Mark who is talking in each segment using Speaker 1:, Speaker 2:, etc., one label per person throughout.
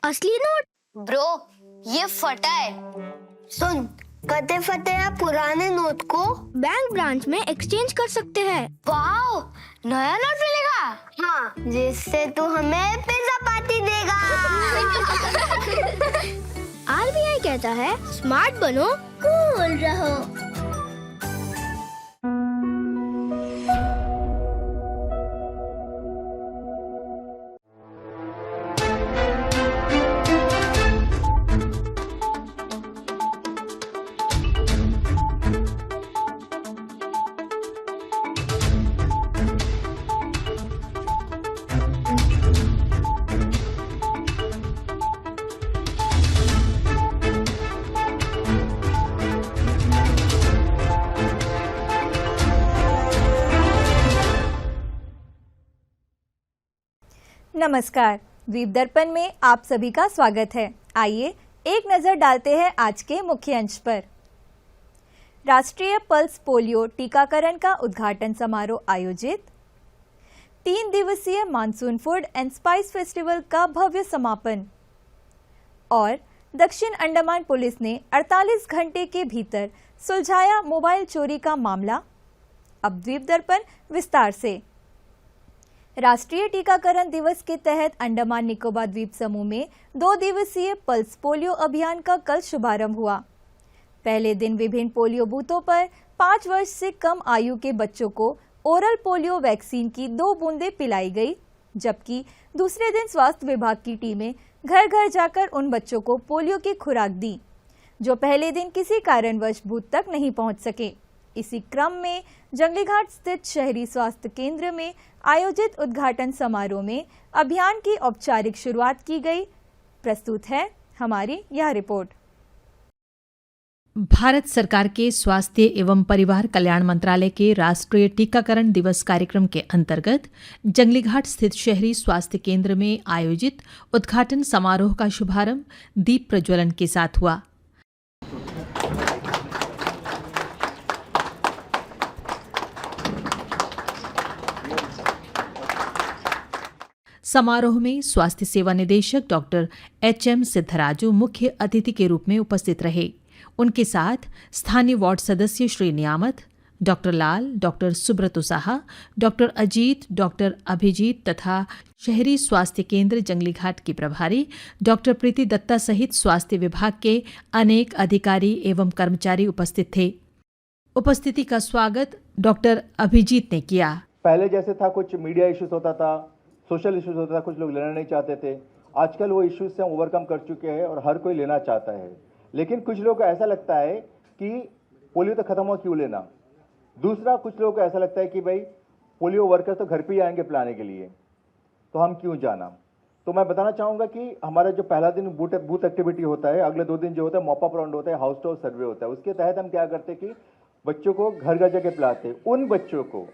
Speaker 1: असली note?
Speaker 2: Bro, ये फटा है।
Speaker 3: सुन, कते फटे हैं पुराने नोट को
Speaker 1: बैंक ब्रांच में एक्सचेंज कर सकते हैं।
Speaker 2: वाओ, नया नोट मिलेगा।
Speaker 3: हाँ, जिससे तू हमें पिज्जा पार्टी देगा।
Speaker 1: आरबीआई कहता है स्मार्ट बनो, कूल रहो।
Speaker 4: नमस्कार, द्वीप दर्पण में आप सभी का स्वागत है। आइए एक नजर डालते हैं आज के मुख्य अंश पर। राष्ट्रीय पल्स पोलियो टीकाकरण का उद्घाटन समारोह आयोजित, 3 दिवसीय monsoon food and spice festival का भव्य समापन और दक्षिण अंडमान पुलिस ने 48 घंटे के भीतर सुलझाया मोबाइल चोरी का मामला। अब द्वीप दर्पण विस्तार से। राष्ट्रीय टीकाकरण दिवस के तहत अंडमान निकोबार द्वीप समूह में 2 दिवसीय पल्स पोलियो अभियान का कल शुभारंभ हुआ। पहले दिन विभिन्न पोलियो बूथों पर 5 वर्ष से कम आयु के बच्चों को ओरल पोलियो वैक्सीन की 2 बूंदें पिलाई गई, जबकि दूसरे दिन स्वास्थ्य विभाग की टीमें घर घर जाकर उन बच्चों को पोलियो की खुराक दी जो पहले दिन किसी कारणवश बूथ तक नहीं पहुंच सके। इसी क्रम में जंगलीघाट स्थित शहरी स्वास्थ्य केंद्र में आयोजित उद्घाटन समारोह में अभियान की औपचारिक शुरुआत की गई। प्रस्तुत है हमारी यह रिपोर्ट।
Speaker 5: भारत सरकार के स्वास्थ्य एवं परिवार कल्याण मंत्रालय के राष्ट्रीय टीकाकरण दिवस कार्यक्रम के अंतर्गत जंगलीघाट स्थित शहरी स्वास्थ्य केंद्र में आयोजित उद्घाटन समारोह का शुभारंभ दीप प्रज्वलन के साथ हुआ। समारोह में स्वास्थ्य सेवा निदेशक डॉक्टर एच.एम. सिद्धराजू मुख्य अतिथि के रूप में उपस्थित रहे। उनके साथ स्थानीय वार्ड सदस्य Shri Niyamat, doctor Lal, doctor Subrato Saha, doctor Ajit, doctor Abhijit तथा शहरी स्वास्थ्य केंद्र जंगलीघाट की प्रभारी डॉक्टर प्रीति दत्ता सहित स्वास्थ्य विभाग के अनेक अधिकारी एवं कर्मचारी उपस्थित थे। उपस्थिति का स्वागत डॉक्टर अभिजीत ने किया।
Speaker 6: पहले जैसे था, कुछ मीडिया इश्यूज होता था, सोशल इश्यूज होता था, कुछ लोग लेना नहीं चाहते थे। आजकल वो इश्यूज से हम ओवरकम कर चुके हैं और हर कोई लेना चाहता है। लेकिन कुछ लोगों को ऐसा लगता है कि पोलियो तो खत्म हुआ, क्यों लेना। दूसरा, कुछ लोगों को ऐसा लगता है कि भाई पोलियो वर्कर्स तो घर पे ही आएंगे पिलाने के लिए, तो हम क्यों जाना। तो मैं बताना चाहूँगा कि हमारा जो पहला दिन बूथ एक्टिविटी होता है, अगले 2 दिन जो होता है मॉप अप राउंड होता है, हाउस टू हाउस सर्वे होता है। उसके तहत हम क्या करते हैं कि बच्चों को घर घर जाके पिलाते हैं। उन बच्चों को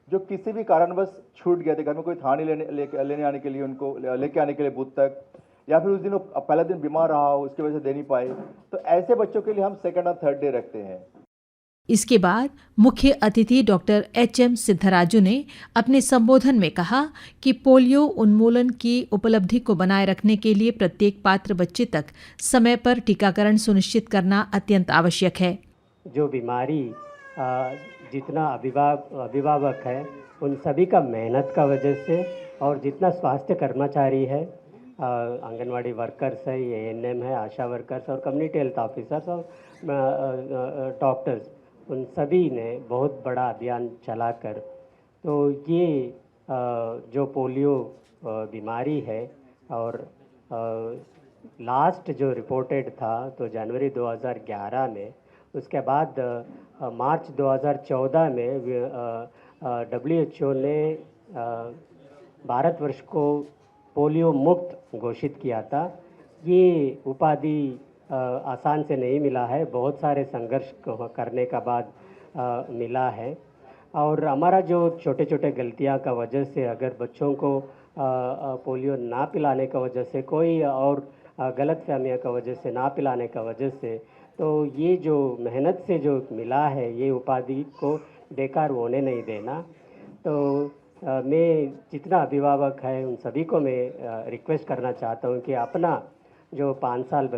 Speaker 6: जो किसी भी कारणवश छूट गए थे, घर में कोई था नहीं लेने आने के लिए, उनको लेके आने के लिए बूथ तक, या फिर उस दिन पहला दिन बीमार रहा हो, उसकी वजह से दे नहीं पाए, तो ऐसे बच्चों के लिए हम 2nd और 3rd डे रखते हैं।
Speaker 5: इसके बाद मुख्य अतिथि डॉक्टर एच.एम. सिद्धराजू ने अपने संबोधन में कहा कि पोलियो उन्मूलन की उपलब्धि को बनाए रखने के लिए प्रत्येक पात्र बच्चे तक समय पर टीकाकरण सुनिश्चित करना अत्यंत आवश्यक है।
Speaker 7: जो बीमारी जितना अभिभावक है उन सभी का मेहनत का वजह से, और जितना स्वास्थ्य कर्मचारी है, आंगनवाड़ी वर्कर्स है, एएनएम है, आशा वर्कर्स और कम्युनिटी हेल्थ ऑफिसर्स और डॉक्टर्स, उन सभी ने बहुत बड़ा अभियान चलाकर, तो ये जो पोलियो बीमारी है, और लास्ट जो रिपोर्टेड था तो जनवरी 2011 में, उसके बाद मार्च 2014 में WHO ने भारतवर्ष को पोलियो मुक्त घोषित किया था। ये उपाधि आसान से नहीं मिला है, बहुत सारे संघर्ष करने का बाद मिला है। और हमारा जो छोटे छोटे गलतियां का वजह से, अगर बच्चों को पोलियो ना पिलाने का वजह से, कोई और गलत फहमियाँ का वजह से, ना पिलाने का वजह से, तो ये जो मेहनत से जो मिला है, ये उपाधि को बेकार होने नहीं देना। तो मैं जितना अभिभावक है उन सभी को मैं रिक्वेस्ट करना चाहता हूँ कि अपना जो 5 साल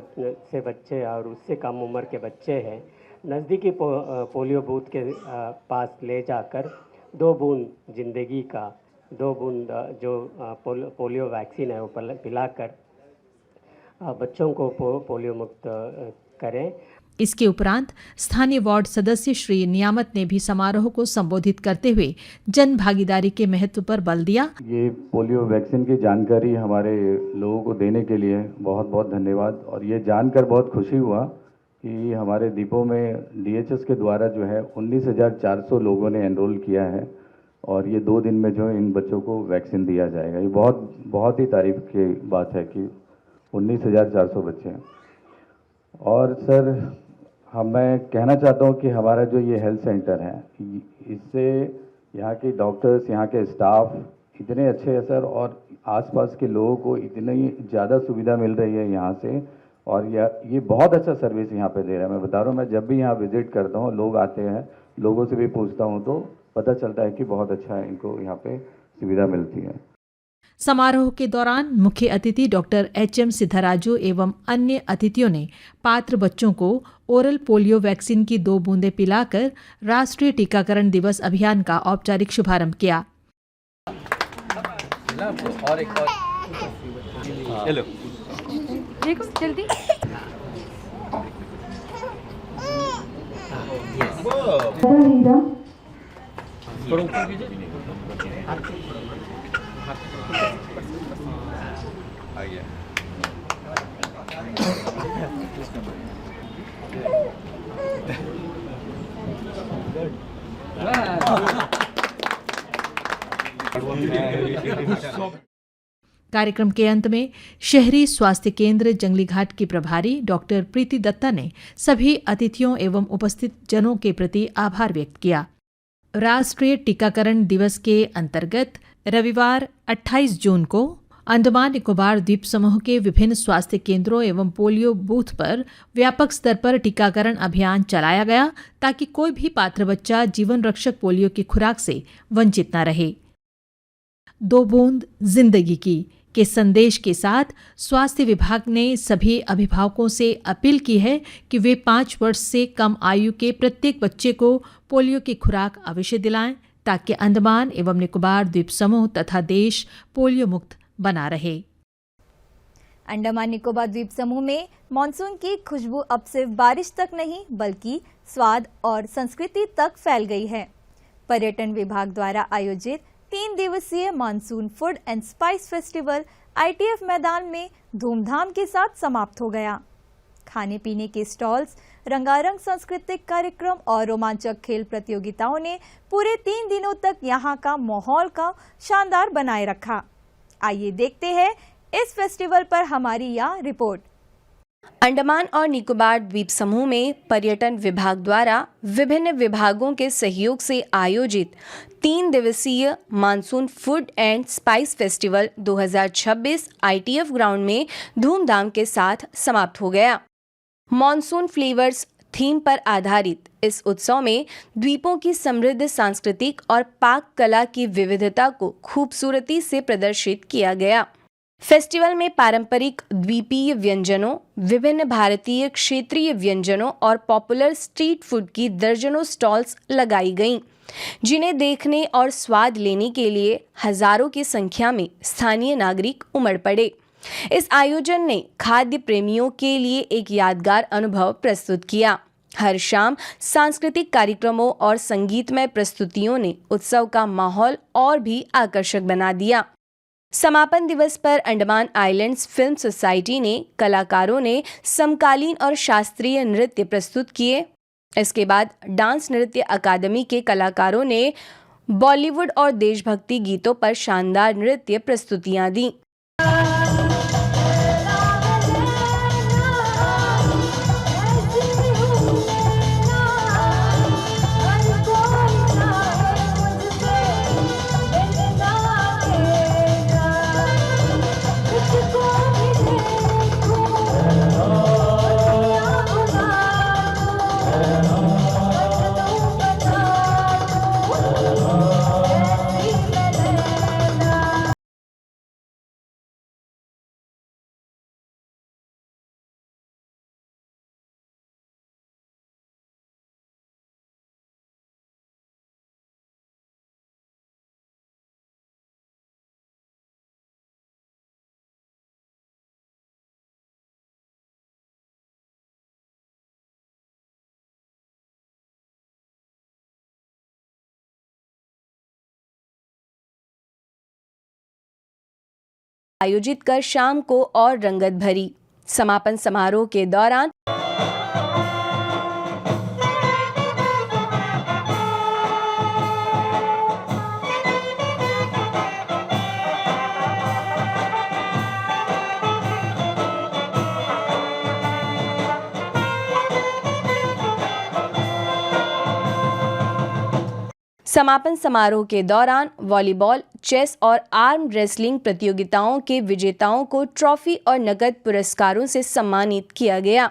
Speaker 7: से बच्चे और उससे कम उम्र के बच्चे हैं नज़दीकी पोलियो बूथ के पास ले जाकर 2 बूंद जिंदगी का 2 बूंद जो पोलियो वैक्सीन है वो पिलाकर बच्चों को पोलियो मुक्त करें।
Speaker 5: इसके उपरांत स्थानीय वार्ड सदस्य श्री नियामत ने भी समारोह को संबोधित करते हुए जन भागीदारी के महत्व पर बल दिया।
Speaker 8: ये पोलियो वैक्सीन की जानकारी हमारे लोगों को देने के लिए बहुत बहुत धन्यवाद। और ये जानकर बहुत खुशी हुआ कि हमारे डिपो में DHS के द्वारा जो है 19,400 लोगों ने एनरोल किया है और ये 2 दिन में जो है इन बच्चों को वैक्सीन दिया जाएगा। ये बहुत ही तारीफ की बात है कि 19,400 बच्चे हैं। और सर मैं कहना चाहता हूँ कि हमारा जो ये हेल्थ सेंटर है इससे यहाँ के डॉक्टर्स, यहाँ के स्टाफ इतने अच्छे हैं सर, और आसपास के लोगों को इतनी ज़्यादा सुविधा मिल रही है यहाँ से, और ये बहुत अच्छा सर्विस यहाँ पे दे रहा है। मैं बता रहा हूँ, मैं जब भी यहाँ विजिट करता हूँ, लोग आते हैं, लोगों से भी पूछता हूँ तो पता चलता है कि बहुत अच्छा है, इनको यहाँ पे सुविधा मिलती है।
Speaker 5: समारोह के दौरान मुख्य अतिथि डॉक्टर HM सिद्धराजू एवं अन्य अतिथियों ने पात्र बच्चों को ओरल पोलियो वैक्सीन की 2 बूंदें पिलाकर राष्ट्रीय टीकाकरण दिवस अभियान का औपचारिक शुभारंभ किया।
Speaker 9: देखो जल्दी।
Speaker 5: कार्यक्रम के अंत में शहरी स्वास्थ्य केंद्र जंगलीघाट की प्रभारी डॉक्टर प्रीति दत्ता ने सभी अतिथियों एवं उपस्थित जनों के प्रति आभार व्यक्त किया। राष्ट्रीय टीकाकरण दिवस के अंतर्गत रविवार 28 जून को अंडमान निकोबार द्वीप समूह के विभिन्न स्वास्थ्य केंद्रों एवं पोलियो बूथ पर व्यापक स्तर पर टीकाकरण अभियान चलाया गया ताकि कोई भी पात्र बच्चा जीवन रक्षक पोलियो की खुराक से वंचित न रहे। 2 बूंद जिंदगी की के संदेश के साथ स्वास्थ्य विभाग ने सभी अभिभावकों से अपील की है कि वे 5 वर्ष से कम आयु के प्रत्येक बच्चे को पोलियो की खुराक अवश्य दिलाएं ताकि अंडमान एवं निकोबार द्वीप समूह तथा देश पोलियो मुक्त बना रहे।
Speaker 4: अंडमान निकोबार द्वीप समूह में मॉनसून की खुशबू अब सिर्फ बारिश तक नहीं बल्कि स्वाद और संस्कृति तक फैल गई है। पर्यटन विभाग द्वारा आयोजित 3 दिवसीय monsoon food and spice festival ITF मैदान में धूमधाम के साथ समाप्त हो गया। खाने पीने के स्टॉल्स, रंगारंग सांस्कृतिक कार्यक्रम और रोमांचक खेल प्रतियोगिताओं ने पूरे 3 दिनों तक यहाँ का माहौल का शानदार बनाए रखा। आइए देखते हैं इस फेस्टिवल पर हमारी यह रिपोर्ट।
Speaker 10: अंडमान और निकोबार द्वीप समूह में पर्यटन विभाग द्वारा विभिन्न विभागों के सहयोग से आयोजित 3 दिवसीय monsoon food and spice festival 2026 ITF ground में धूमधाम के साथ समाप्त हो गया। मानसून फ्लेवर्स थीम पर आधारित इस उत्सव में द्वीपों की समृद्ध सांस्कृतिक और पाक कला की विविधता को खूबसूरती से प्रदर्शित किया गया। फेस्टिवल में पारंपरिक द्वीपीय व्यंजनों, विभिन्न भारतीय क्षेत्रीय व्यंजनों और पॉपुलर स्ट्रीट फूड की दर्जनों स्टॉल्स लगाई गईं, जिन्हें देखने और स्वाद लेने के लिए हजारों की संख्या में स्थानीय नागरिक उमड़ पड़े। इस आयोजन ने खाद्य प्रेमियों के लिए एक यादगार अनुभव प्रस्तुत किया। हर शाम सांस्कृतिक कार्यक्रमों और संगीतमय प्रस्तुतियों ने उत्सव का माहौल और भी आकर्षक बना दिया। समापन दिवस पर अंडमान आइलैंड्स फिल्म सोसाइटी ने कलाकारों ने समकालीन और शास्त्रीय नृत्य प्रस्तुत किए। इसके बाद डांस नृत्य अकादमी के कलाकारों ने बॉलीवुड और देशभक्ति गीतों पर शानदार नृत्य प्रस्तुतियां दी। आयोजित कर शाम को और रंगत भरी। समापन समारोह के दौरान वॉलीबॉल, चेस और आर्म रेसलिंग प्रतियोगिताओं के विजेताओं को ट्रॉफी और नकद पुरस्कारों से सम्मानित किया गया।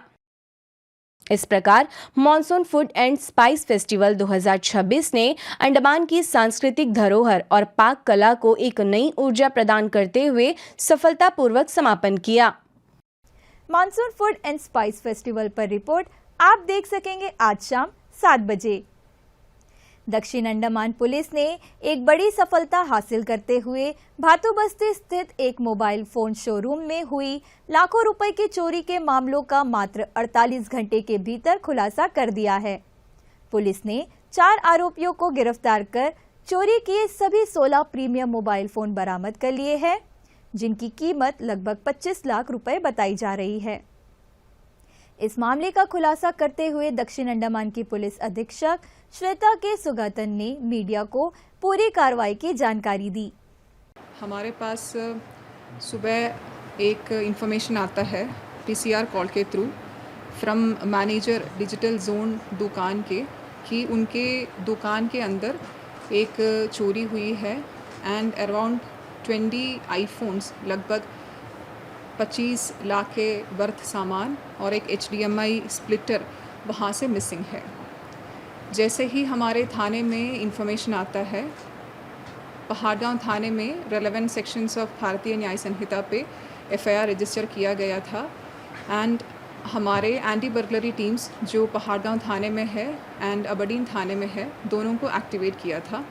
Speaker 10: इस प्रकार monsoon food and spice festival 2026 ने अंडमान की सांस्कृतिक धरोहर और पाक कला को एक नई ऊर्जा प्रदान करते हुए सफलतापूर्वक समापन किया।
Speaker 4: Monsoon food and spice festival पर रिपोर्ट आप देख सकेंगे आज शाम 7 बजे। दक्षिण अंडमान पुलिस ने एक बड़ी सफलता हासिल करते हुए भातुबस्ती स्थित एक मोबाइल फोन शोरूम में हुई लाखों रुपए की चोरी के मामलों का मात्र 48 घंटे के भीतर खुलासा कर दिया है। पुलिस ने 4 आरोपियों को गिरफ्तार कर चोरी किए सभी 16 प्रीमियम मोबाइल फोन बरामद कर लिए हैं, जिनकी कीमत लगभग 25 लाख रुपए बताई जा रही है। इस मामले का खुलासा करते हुए दक्षिण अंडमान की पुलिस अधीक्षक श्वेता के सुगातन ने मीडिया को पूरी कार्रवाई की जानकारी दी।
Speaker 9: हमारे पास सुबह एक इंफॉर्मेशन आता है पीसीआर कॉल के through from manager digital zone दुकान के कि उनके दुकान के अंदर एक चोरी हुई है एंड अराउंड 20 आईफोन्स लगभग 25 लाख के वर्थ सामान और एक HDMI स्प्लिटर वहाँ से मिसिंग है। जैसे ही हमारे थाने में इंफॉर्मेशन आता है, पहाड़गांव थाने में रेलेवेंट सेक्शंस ऑफ भारतीय न्याय संहिता पे FIR रजिस्टर किया गया था एंड हमारे एंटी बर्गलरी टीम्स जो पहाड़गांव थाने में है एंड अबडीन थाने में है, दोनों को एक्टिवेट किया था।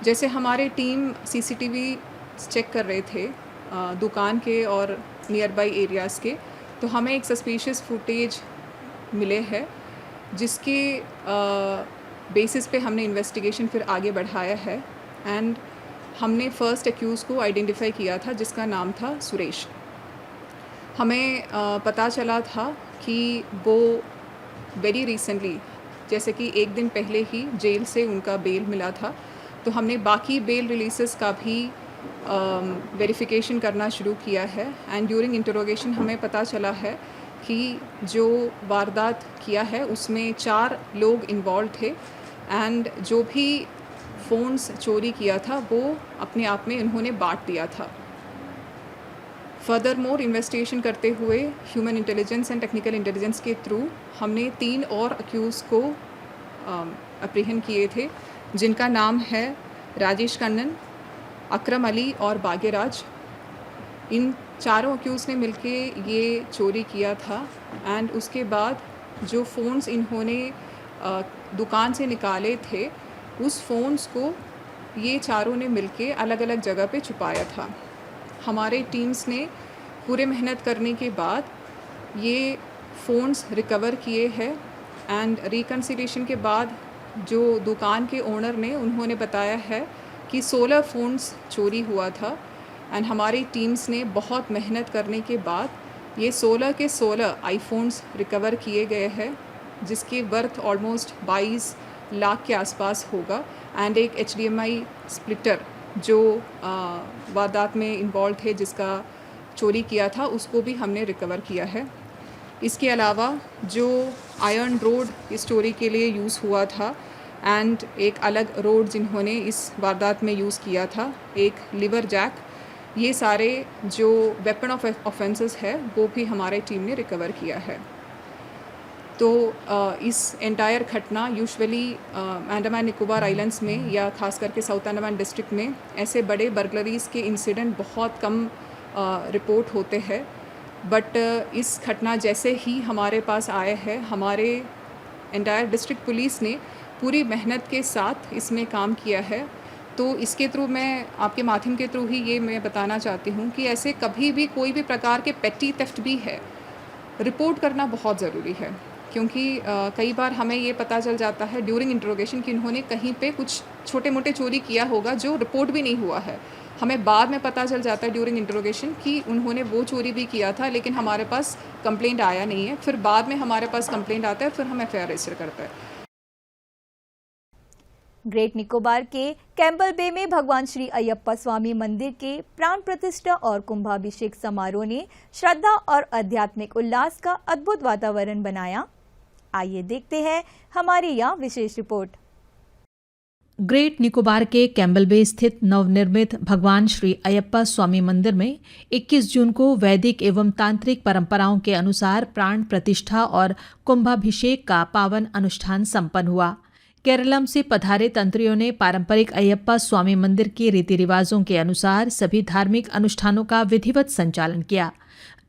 Speaker 9: जैसे हमारे टीम CCTV चेक कर रहे थे दुकान के और नियर बाई एरियाज़ के, तो हमें एक सस्पिशियस फुटेज मिले हैं जिसके बेसिस पे हमने इन्वेस्टिगेशन फिर आगे बढ़ाया है एंड हमने फर्स्ट एक्यूज़ को आइडेंटिफाई किया था जिसका नाम था सुरेश। हमें पता चला था कि वो वेरी रिसेंटली, जैसे कि एक दिन पहले ही जेल से उनका बेल मिला था, तो हमने बाकी बेल रिलीज़ेस का भी वेरिफिकेशन करना शुरू किया है एंड ड्यूरिंग इंटरोगेशन हमें पता चला है कि जो वारदात किया है उसमें 4 लोग इन्वॉल्व थे एंड जो भी फ़ोन्स चोरी किया था वो अपने आप में उन्होंने बांट दिया था। फर्दर मोर इन्वेस्टिगेशन करते हुए human intelligence and technical intelligence के थ्रू हमने 3 और अक्यूज़ को अप्रीहेंड किए थे, जिनका नाम है राजेश कन्नन, अकरम अली और बागेराज। इन चारों अक्यूज़ ने मिलके ये चोरी किया था एंड उसके बाद जो फ़ोन्स इन्होंने दुकान से निकाले थे उस फ़ोन्स को ये चारों ने मिलके अलग अलग जगह पे छुपाया था। हमारे टीम्स ने पूरे मेहनत करने के बाद ये फ़ोन्स रिकवर किए हैं एंड रिकन्सिलिएशन के बाद जो दुकान के ओनर ने उन्होंने बताया है कि 16 फ़ोन्स चोरी हुआ था एंड हमारी टीम्स ने बहुत मेहनत करने के बाद ये 16 के 16 आईफोन्स रिकवर किए गए हैं, जिसकी वर्थ ऑलमोस्ट 22 लाख के आसपास होगा एंड एक HDMI स्प्लिटर जो वारदात में इन्वॉल्व थे जिसका चोरी किया था उसको भी हमने रिकवर किया है। इसके अलावा जो आयरन रोड इस चोरी के लिए यूज़ हुआ था एंड एक अलग रोड जिन्होंने इस वारदात में यूज़ किया था, एक लिवर जैक, ये सारे जो वेपन ऑफ ऑफेंसेस है वो भी हमारे टीम ने रिकवर किया है। तो इस एंटायर घटना यूजुअली अंडमान निकोबार आइलैंड्स में या ख़ास करके साउथ अंडमान डिस्ट्रिक्ट में ऐसे बड़े बर्गलरीज़ के इंसिडेंट बहुत कम रिपोर्ट होते हैं, बट इस घटना जैसे ही हमारे पास आए हैं, हमारे एंटायर डिस्ट्रिक्ट पुलिस ने पूरी मेहनत के साथ इसमें काम किया है। तो इसके थ्रू मैं आपके माध्यम के थ्रू ही ये मैं बताना चाहती हूँ कि ऐसे कभी भी कोई भी प्रकार के पेटी थेफ्ट भी है, रिपोर्ट करना बहुत ज़रूरी है, क्योंकि कई बार हमें ये पता चल जाता है ड्यूरिंग इंट्रोगेशन कि इन्होंने कहीं पे कुछ छोटे मोटे चोरी किया होगा जो रिपोर्ट भी नहीं हुआ है। हमें बाद में पता चल जाता है ड्यूरिंग इंटरोगेशन कि उन्होंने वो चोरी भी किया था, लेकिन हमारे पास कंप्लेंट आया नहीं है। फिर बाद में हमारे पास कंप्लेंट आता है, फिर हम एफआईआर रजिस्टर करता है।
Speaker 4: ग्रेट निकोबार के कैंपबेल बे में भगवान श्री अयप्पा स्वामी मंदिर के प्राण प्रतिष्ठा और कुंभाभिषेक समारोह ने श्रद्धा और आध्यात्मिक उल्लास का अद्भुत वातावरण बनाया। आइए देखते हैं हमारी यह विशेष रिपोर्ट।
Speaker 5: ग्रेट निकोबार के कैंपबेल बे स्थित नवनिर्मित भगवान श्री अयप्पा स्वामी मंदिर में 21 जून को वैदिक एवं तांत्रिक परंपराओं के अनुसार प्राण प्रतिष्ठा और कुंभाभिषेक का पावन अनुष्ठान संपन्न हुआ। केरलम से पधारे तंत्रियों ने पारंपरिक अयप्पा स्वामी मंदिर के रीति रिवाजों के अनुसार सभी धार्मिक अनुष्ठानों का विधिवत संचालन किया।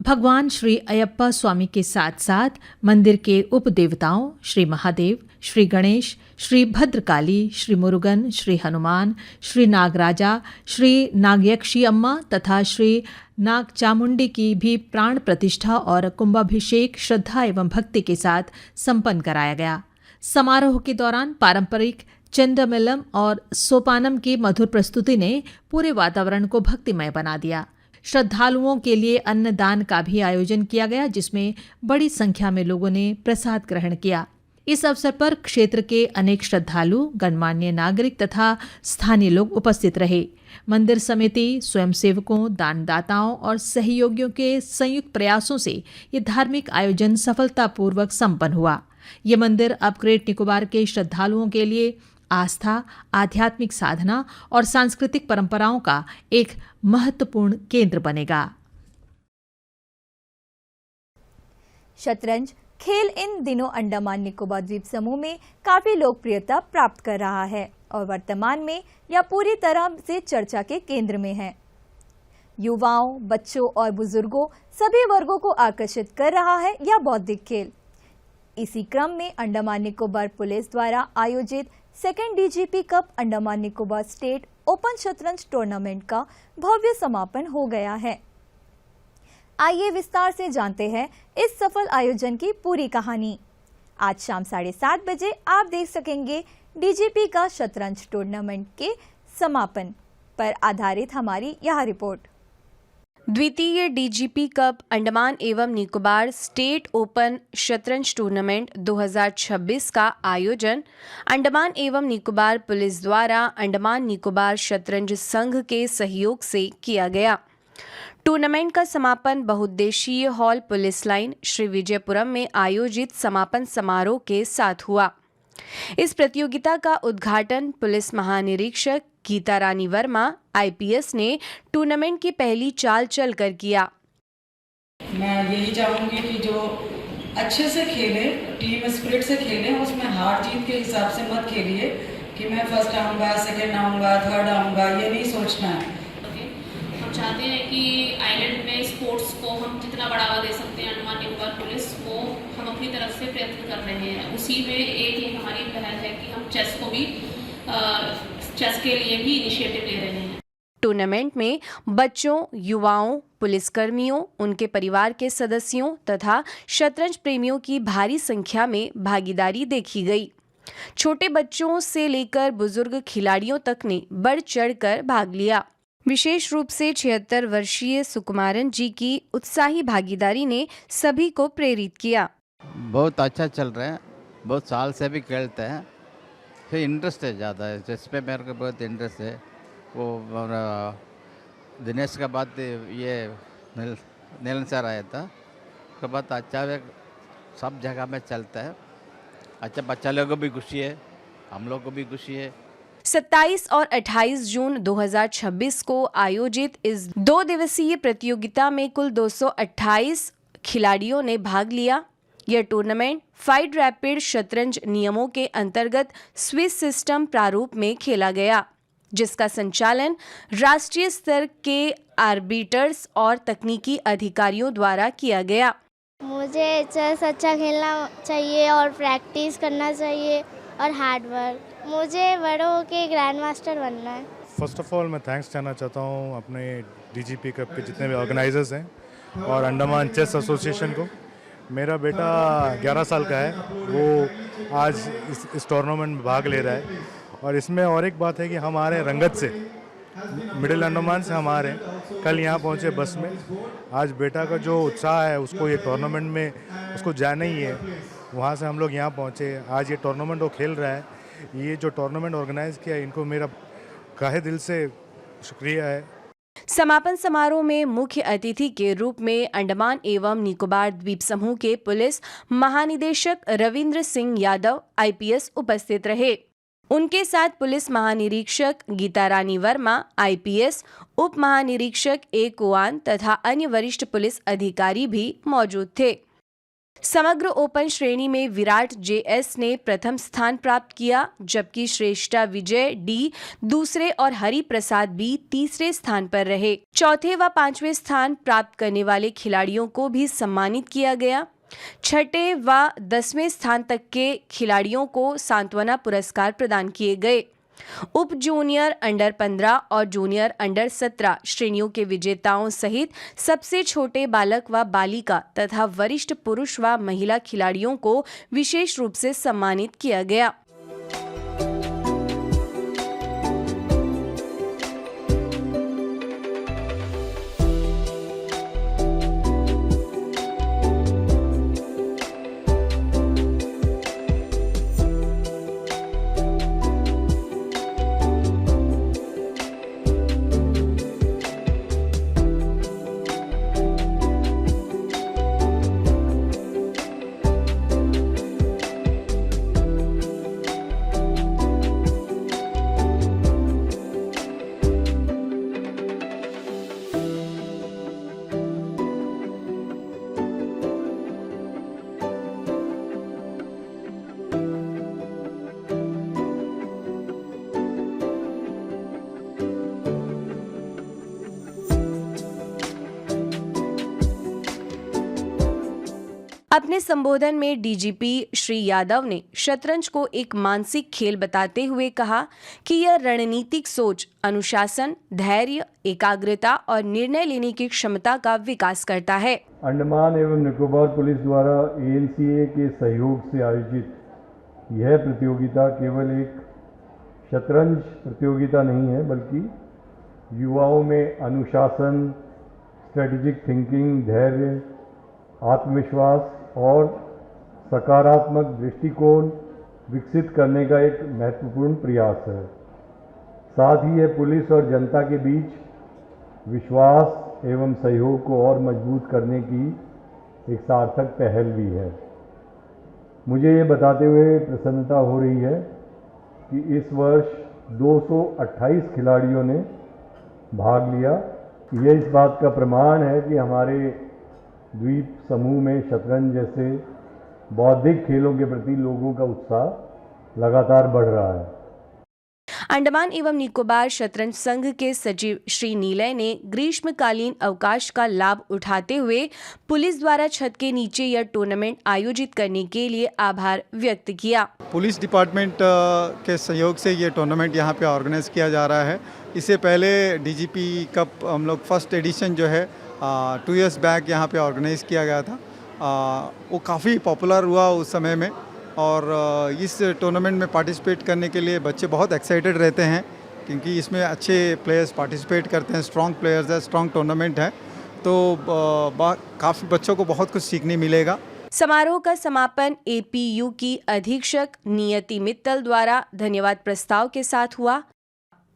Speaker 5: भगवान श्री अयप्पा स्वामी के साथ साथ मंदिर के उपदेवताओं श्री महादेव, श्री गणेश, श्री भद्रकाली, श्री मुरुगन, श्री हनुमान, श्री नागराजा, श्री नागयक्षी अम्मा तथा श्री नाग चामुंडी की भी प्राण प्रतिष्ठा और कुंभाभिषेक श्रद्धा एवं भक्ति के साथ संपन्न कराया गया। समारोह के दौरान पारंपरिक चंडमेलम और सोपानम की मधुर प्रस्तुति ने पूरे वातावरण को भक्तिमय बना दिया। श्रद्धालुओं के लिए अन्नदान का भी आयोजन किया गया, जिसमें बड़ी संख्या में लोगों ने प्रसाद ग्रहण किया। इस अवसर पर क्षेत्र के अनेक श्रद्धालु, गणमान्य नागरिक तथा स्थानीय लोग उपस्थित रहे। मंदिर समिति, स्वयंसेवकों, दानदाताओं और सहयोगियों के संयुक्त प्रयासों से ये धार्मिक आयोजन सफलतापूर्वक संपन्न हुआ। ये मंदिर अब ग्रेट निकोबार के श्रद्धालुओं के लिए आस्था, आध्यात्मिक साधना और सांस्कृतिक परंपराओं का एक महत्वपूर्ण केंद्र बनेगा।
Speaker 4: शतरंज खेल इन दिनों अंडमान निकोबार द्वीप समूह में काफी लोकप्रियता प्राप्त कर रहा है और वर्तमान में यह पूरी तरह से चर्चा के केंद्र में है। युवाओं, बच्चों और बुजुर्गों सभी वर्गों को आकर्षित कर रहा है यह बौद्धिक खेल। इसी क्रम में अंडमान निकोबार पुलिस द्वारा आयोजित second DGP cup Andaman Nicobar state open शतरंज टूर्नामेंट का भव्य समापन हो गया है। आइए विस्तार से जानते हैं इस सफल आयोजन की पूरी कहानी। आज शाम 7:30 बजे आप देख सकेंगे डीजीपी का शतरंज टूर्नामेंट के समापन पर आधारित हमारी यह रिपोर्ट।
Speaker 10: द्वितीय डीजीपी कप अंडमान एवं निकोबार स्टेट ओपन शतरंज टूर्नामेंट 2026 का आयोजन अंडमान एवं निकोबार पुलिस द्वारा अंडमान निकोबार शतरंज संघ के सहयोग से किया गया। टूर्नामेंट का समापन बहुउद्देशीय hall police line Shri Vijayapuram में आयोजित समापन समारोह के साथ हुआ। इस प्रतियोगिता का उद्घाटन पुलिस महानिरीक्षक गीता रानी वर्मा आईपीएस ने टूर्नामेंट की पहली चाल चलकर किया।
Speaker 11: मैं यही चाहूँगी कि जो अच्छे से खेले, टीम स्पिरिट से खेले, उसमें हार जीत के हिसाब से मत खेलिए कि मैं फर्स्ट आऊँगा, सेकंड आऊँगा, थर्ड आऊँगा, ये नहीं सोचना है।
Speaker 12: हम चाहते हैं कि आइलैंड में स्पोर्ट्स को हम जितना बढ़ावा दे सकते हैं, अंडमान निकोबार पुलिस को हम अपनी तरफ से प्रयत्न कर रहे हैं। उसी में एक ये हमारी पहल है कि हम चेस को भी चेस के लिए भी इनिशिएटिव ले रहे हैं।
Speaker 10: टूर्नामेंट में बच्चों, युवाओं, पुलिसकर्मियों, उनके परिवार के सदस्यों तथा शतरंज प्रेमियों की भारी संख्या में भागीदारी देखी गई। छोटे बच्चों से लेकर बुजुर्ग खिलाड़ियों तक ने बढ़ चढ़कर भाग लिया। विशेष रूप से 76 वर्षीय सुकुमारन जी की उत्साही भागीदारी ने सभी को प्रेरित किया।
Speaker 13: बहुत अच्छा चल रहा है, बहुत साल से भी खेलते हैं, फिर इंटरेस्ट है ज़्यादा है, जिस पे मेरे को बहुत इंटरेस्ट है। वो दिनेश के बाद ये नीलन सर आया था, उसके बाद अच्छा है, सब जगह में चलता है। अच्छा, बच्चा लोगों को भी खुशी है, हम लोग को भी खुशी है।
Speaker 10: 27 और 28 जून 2026 को आयोजित इस 2 दिवसीय प्रतियोगिता में कुल 228 खिलाड़ियों ने भाग लिया। यह टूर्नामेंट फाइट रैपिड शतरंज नियमों के अंतर्गत स्विस सिस्टम प्रारूप में खेला गया, जिसका संचालन राष्ट्रीय स्तर के आर्बिटर्स और तकनीकी अधिकारियों द्वारा किया गया।
Speaker 1: मुझे चेस अच्छा खेलना चाहिए और प्रैक्टिस करना चाहिए और हार्ड वर्क। मुझे बड़ों के ग्रैंड मास्टर बनना है।
Speaker 14: फर्स्ट ऑफ ऑल मैं थैंक्स कहना चाहता हूँ अपने डीजीपी कप के जितने भी ऑर्गेनाइजर्स हैं और अंडमान चेस एसोसिएशन को। मेरा बेटा 11 साल का है, वो आज इस टूर्नामेंट में भाग ले रहा है। और इसमें और एक बात है कि हमारे रंगत से मिडिल अंडमान से हम आ रहे हैं। कल यहाँ पहुँचे बस में। आज बेटा का जो उत्साह है उसको ये टूर्नामेंट में उसको जाना ही है, वहाँ से हम लोग यहाँ पहुँचे। आज ये टूर्नामेंट वो खेल रहा है। ये जो टूर्नामेंट ऑर्गेनाइज किया इनको मेरा काहे दिल से शुक्रिया है।
Speaker 10: समापन समारोह में मुख्य अतिथि के रूप में अंडमान एवं निकोबार द्वीप समूह के पुलिस महानिदेशक रविंद्र सिंह यादव IPS उपस्थित रहे। उनके साथ पुलिस महानिरीक्षक गीता रानी वर्मा IPS, उप महानिरीक्षक A कुआन तथा अन्य वरिष्ठ पुलिस अधिकारी भी मौजूद थे। समग्र ओपन श्रेणी में विराट JS ने प्रथम स्थान प्राप्त किया, जबकि श्रेष्ठा विजय D दूसरे और हरि प्रसाद B तीसरे स्थान पर रहे। चौथे व पांचवें स्थान प्राप्त करने वाले खिलाड़ियों को भी सम्मानित किया गया। छठे व 10वें स्थान तक के खिलाड़ियों को सांत्वना पुरस्कार प्रदान किए गए। उप जूनियर अंडर 15 और जूनियर अंडर 17 श्रेणियों के विजेताओं सहित सबसे छोटे बालक व बालिका तथा वरिष्ठ पुरुष व महिला खिलाड़ियों को विशेष रूप से सम्मानित किया गया। अपने संबोधन में DGP श्री यादव ने शतरंज को एक मानसिक खेल बताते हुए कहा कि यह रणनीतिक सोच, अनुशासन, धैर्य, एकाग्रता और निर्णय लेने की क्षमता का विकास करता है।
Speaker 15: अंडमान एवं निकोबार पुलिस द्वारा ANCA के सहयोग से आयोजित यह प्रतियोगिता केवल एक शतरंज प्रतियोगिता नहीं है, बल्कि युवाओं में अनुशासन, स्ट्रेटेजिक थिंकिंग, धैर्य, आत्मविश्वास और सकारात्मक दृष्टिकोण विकसित करने का एक महत्वपूर्ण प्रयास है। साथ ही यह पुलिस और जनता के बीच विश्वास एवं सहयोग को और मजबूत करने की एक सार्थक पहल भी है। मुझे ये बताते हुए प्रसन्नता हो रही है कि इस वर्ष 228 खिलाड़ियों ने भाग लिया। ये इस बात का प्रमाण है कि हमारे द्वीप समूह में शतरंज जैसे बौद्धिक खेलों के प्रति लोगों का उत्साह लगातार बढ़ रहा है।
Speaker 10: अंडमान एवं निकोबार शतरंज संघ के सचिव श्री नीलय ने ग्रीष्मकालीन अवकाश का लाभ उठाते हुए पुलिस द्वारा छत के नीचे यह टूर्नामेंट आयोजित करने के लिए आभार व्यक्त किया।
Speaker 16: पुलिस डिपार्टमेंट के सहयोग से ये टूर्नामेंट यहाँ पे ऑर्गेनाइज किया जा रहा है। इससे पहले DGP कप हम लोग फर्स्ट एडिशन जो है 2 years बैक यहाँ पे ऑर्गेनाइज किया गया था। वो काफ़ी पॉपुलर हुआ उस समय में, और इस टूर्नामेंट में पार्टिसिपेट करने के लिए बच्चे बहुत एक्साइटेड रहते हैं, क्योंकि इसमें अच्छे प्लेयर्स पार्टिसिपेट करते हैं, स्ट्रॉन्ग प्लेयर्स है, स्ट्रॉन्ग टूर्नामेंट है, तो काफ़ी बच्चों को बहुत कुछ सीखने मिलेगा।
Speaker 10: समारोह का समापन APU की अधीक्षक नियति मित्तल द्वारा धन्यवाद प्रस्ताव के साथ हुआ।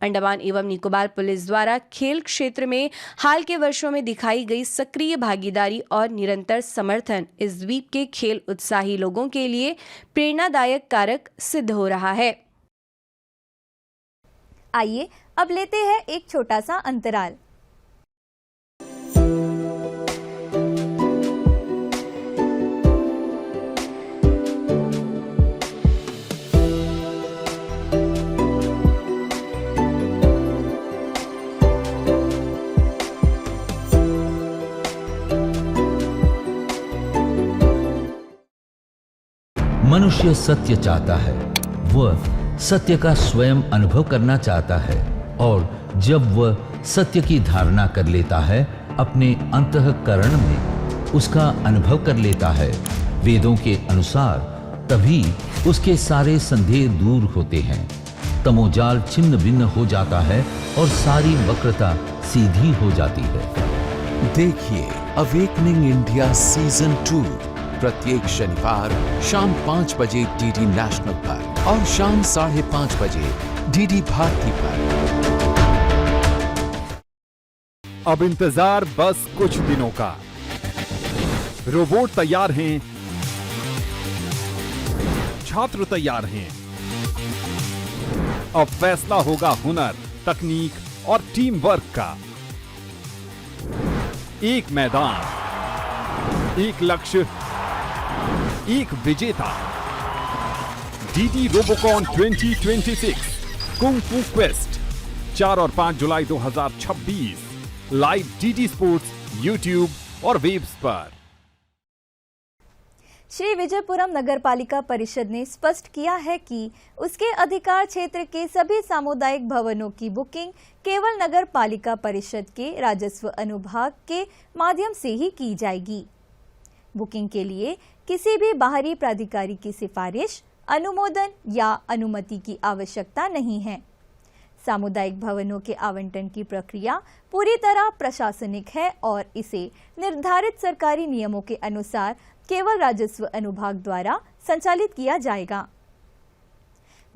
Speaker 10: अंडमान एवं निकोबार पुलिस द्वारा खेल क्षेत्र में हाल के वर्षों में दिखाई गई सक्रिय भागीदारी और निरंतर समर्थन इस द्वीप के खेल उत्साही लोगों के लिए प्रेरणादायक कारक सिद्ध हो रहा है।
Speaker 4: आइए अब लेते हैं एक छोटा सा अंतराल।
Speaker 17: मनुष्य सत्य चाहता है, वह सत्य का स्वयं अनुभव करना चाहता है, और जब वह सत्य की धारणा कर लेता है, अपने अंतःकरण में उसका अनुभव कर लेता है वेदों के अनुसार, तभी उसके सारे संदेह दूर होते हैं। तमोजाल छिन्न भिन्न हो जाता है और सारी वक्रता सीधी हो जाती है।
Speaker 18: देखिए अवेकनिंग इंडिया सीजन 2 प्रत्येक शनिवार शाम 5 बजे डीडी नेशनल पर और शाम 5:30 बजे डीडी भारती पर।
Speaker 19: अब इंतजार बस कुछ दिनों का। रोबोट तैयार हैं, छात्र तैयार हैं। अब फैसला होगा हुनर, तकनीक और टीम वर्क का। एक मैदान, एक लक्ष्य, एक विजेता। डीडी रोबोकॉन 2026 कुंग फू क्वेस्ट 4 और 5 जुलाई 2026 लाइव डीडी स्पोर्ट्स, यूट्यूब और वेब्स पर।
Speaker 4: श्री विजयपुरम नगरपालिका परिषद ने स्पष्ट किया है कि उसके अधिकार क्षेत्र के सभी सामुदायिक भवनों की बुकिंग केवल नगरपालिका परिषद के राजस्व अनुभाग के माध्यम से ही की जाएगी। बुकिंग के लिए किसी भी बाहरी प्राधिकारी की सिफारिश, अनुमोदन या अनुमति की आवश्यकता नहीं है। सामुदायिक भवनों के आवंटन की प्रक्रिया पूरी तरह प्रशासनिक है और इसे निर्धारित सरकारी नियमों के अनुसार केवल राजस्व अनुभाग द्वारा संचालित किया जाएगा।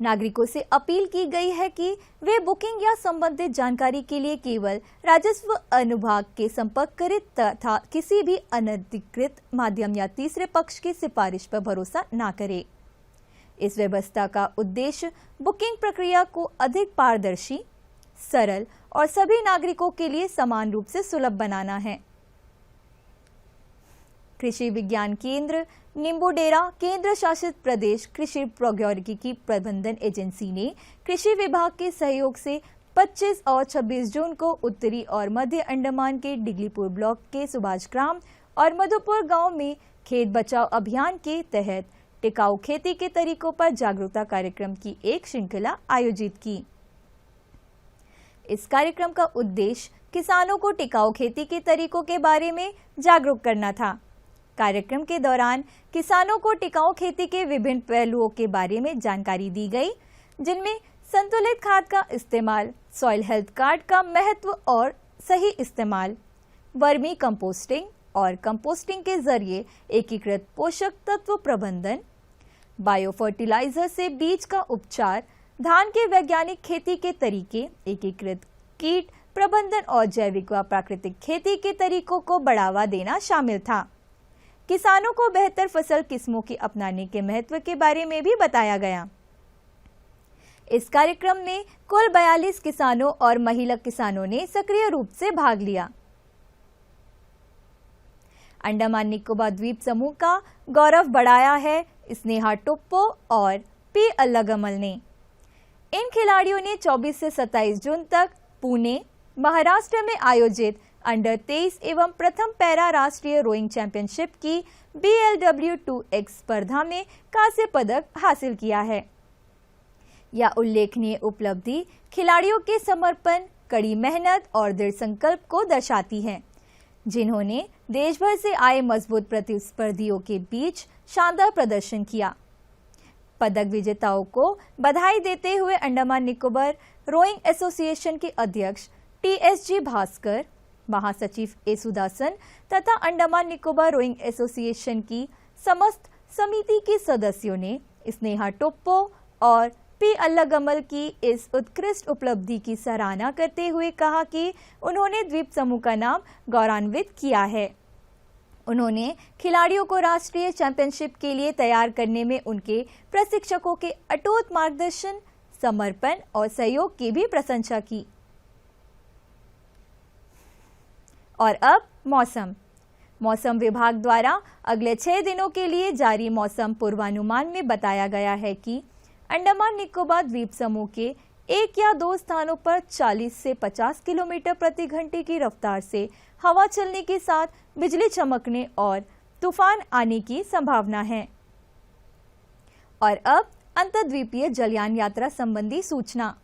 Speaker 4: नागरिकों से अपील की गई है कि वे बुकिंग या संबंधित जानकारी के लिए केवल राजस्व अनुभाग के संपर्क करें तथा किसी भी अनधिकृत माध्यम या तीसरे पक्ष की सिफारिश पर भरोसा न करें। इस व्यवस्था का उद्देश्य बुकिंग प्रक्रिया को अधिक पारदर्शी, सरल और सभी नागरिकों के लिए समान रूप से सुलभ बनाना है। कृषि विज्ञान केंद्र नींबूडेरा केंद्र शासित प्रदेश कृषि प्रौद्योगिकी प्रबंधन एजेंसी ने कृषि विभाग के सहयोग से 25 और 26 जून को उत्तरी और मध्य अंडमान के डिगलीपुर ब्लॉक के सुभाष ग्राम और मधुपुर गांव में खेत बचाओ अभियान के तहत टिकाऊ खेती के तरीकों पर जागरूकता कार्यक्रम की एक श्रृंखला आयोजित की। इस कार्यक्रम का उद्देश्य किसानों को टिकाऊ खेती के तरीकों के बारे में जागरूक करना था। कार्यक्रम के दौरान किसानों को टिकाऊ खेती के विभिन्न पहलुओं के बारे में जानकारी दी गई, जिनमें संतुलित खाद का इस्तेमाल, सॉइल हेल्थ कार्ड का महत्व और सही इस्तेमाल, वर्मी कंपोस्टिंग और कंपोस्टिंग के जरिए एकीकृत पोषक तत्व प्रबंधन, बायो फर्टिलाइजर से बीज का उपचार, धान के वैज्ञानिक खेती के तरीके, एकीकृत कीट प्रबंधन और जैविक व प्राकृतिक खेती के तरीकों को बढ़ावा देना शामिल था। किसानों को बेहतर फसल किस्मों के अपनाने के महत्व के बारे में भी बताया गया। इस कार्यक्रम में कुल 42 किसानों और महिला किसानों ने सक्रिय रूप से भाग लिया। अंडमान निकोबार द्वीप समूह का गौरव बढ़ाया है स्नेहा टोप्पो और पी अल्लागमल ने। इन खिलाड़ियों ने 24 से 27 जून तक पुणे, महाराष्ट्र में आयोजित अंडर 23 एवं प्रथम पैरा राष्ट्रीय रोइंग चैंपियनशिप की BLW2X स्पर्धा में कांस्य पदक हासिल किया है। यह उल्लेखनीय उपलब्धि खिलाड़ियों के समर्पण, कड़ी मेहनत और दृढ़ संकल्प को दर्शाती है, जिन्होंने देश भर से आए मजबूत प्रतिस्पर्धियों के बीच शानदार प्रदर्शन किया। पदक विजेताओं को बधाई देते हुए अंडमान निकोबार रोइंग एसोसिएशन के अध्यक्ष TSG भास्कर, महासचिव ए सुदासन तथा अंडमान निकोबार रोइंग एसोसिएशन की समस्त समिति के सदस्यों ने स्नेहा टोप्पो और पी अल्लागमल की इस उत्कृष्ट उपलब्धि की सराहना करते हुए कहा कि उन्होंने द्वीप समूह का नाम गौरवान्वित किया है। उन्होंने खिलाड़ियों को राष्ट्रीय चैंपियनशिप के लिए तैयार करने में उनके प्रशिक्षकों के अटूट मार्गदर्शन, समर्पण और सहयोग की भी प्रशंसा की। और अब मौसम विभाग द्वारा अगले 6 दिनों के लिए जारी मौसम पूर्वानुमान में बताया गया है कि अंडमान निकोबार द्वीप समूह के 1 या 2 स्थानों पर 40 से 50 किलोमीटर प्रति घंटे की रफ्तार से हवा चलने के साथ बिजली चमकने और तूफान आने की संभावना है। और अब अंतर्द्वीपीय जलयान यात्रा संबंधी सूचना।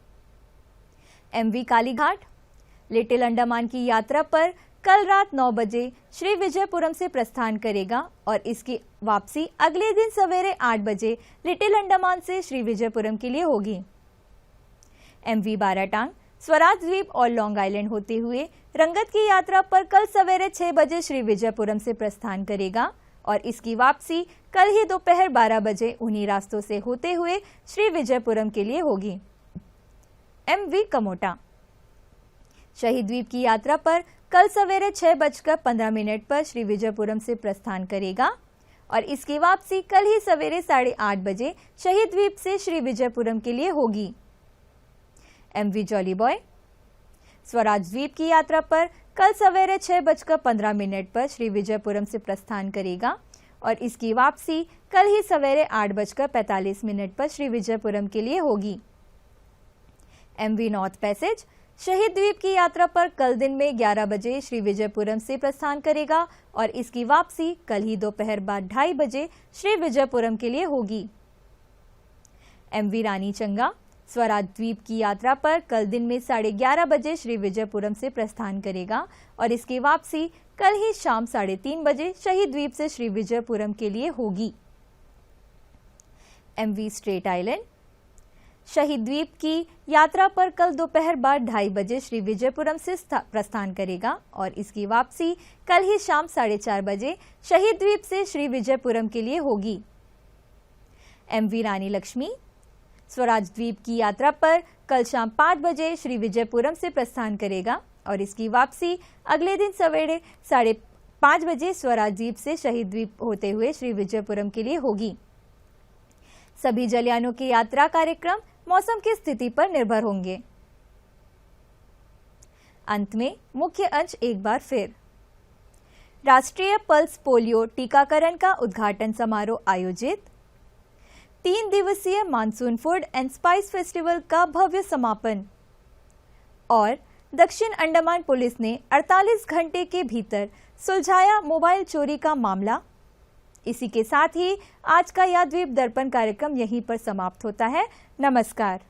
Speaker 4: MV कालीघाट लिटिल अंडमान की यात्रा पर कल रात 9 बजे श्री विजयपुरम से प्रस्थान करेगा और इसकी वापसी अगले दिन सवेरे 8 बजे लिटिल अंडमान से श्री विजयपुरम के लिए होगी। MV बाराटांग, स्वराज द्वीप और लॉन्ग आइलैंड होते हुए रंगत की यात्रा पर कल सवेरे 6 बजे श्री विजयपुरम से प्रस्थान करेगा और इसकी वापसी कल ही दोपहर 12 बजे उन्हीं रास्तों से होते हुए श्री विजयपुरम के लिए होगी। MV कमोटा शहीद द्वीप की यात्रा पर कल सवेरे 6:15 पर श्री विजयपुरम से प्रस्थान करेगा और इसकी वापसी कल ही सवेरे 8:30 बजे शहीद द्वीप से श्री विजयपुरम के लिए होगी। MV जॉली बॉय स्वराज द्वीप की यात्रा पर कल सवेरे 6:15 पर श्री विजयपुरम से प्रस्थान करेगा और इसकी वापसी कल ही सवेरे 8:45 पर श्री विजयपुरम के लिए होगी। MV नॉर्थ पैसेज शहीद द्वीप की यात्रा पर कल दिन में 11 बजे श्री विजयपुरम से प्रस्थान करेगा और इसकी वापसी कल ही दोपहर बाद 2:30 बजे श्री विजयपुरम के लिए होगी। MV रानी चंगा स्वराज द्वीप की यात्रा पर कल दिन में 11:30 बजे श्री विजयपुरम से प्रस्थान करेगा और इसकी वापसी कल ही शाम 3:30 बजे शहीद द्वीप से श्री विजयपुरम के लिए होगी। MV स्ट्रेट आइलैंड शहीद द्वीप की यात्रा पर कल दोपहर बाद 2:30 बजे श्री विजयपुरम से प्रस्थान करेगा और इसकी वापसी कल ही शाम 4:30 बजे शहीद द्वीप से श्री विजयपुरम के लिए होगी। MV रानी लक्ष्मी स्वराज द्वीप की यात्रा पर कल शाम 5 बजे श्री विजयपुरम से प्रस्थान करेगा और इसकी वापसी अगले दिन सवेरे 5:30 बजे स्वराज द्वीप से शहीद द्वीप होते हुए श्री विजयपुरम के लिए होगी। सभी जलयानों के यात्रा कार्यक्रम मौसम की स्थिति पर निर्भर होंगे। अंत में मुख्य अंश एक बार फिर। राष्ट्रीय पल्स पोलियो टीकाकरण का उद्घाटन समारोह आयोजित। 3 दिवसीय monsoon food and spice festival का भव्य समापन। और दक्षिण अंडमान पुलिस ने 48 घंटे के भीतर सुलझाया मोबाइल चोरी का मामला। इसी के साथ ही आज का याद द्वीप दर्पण कार्यक्रम यहीं पर समाप्त होता है। नमस्कार।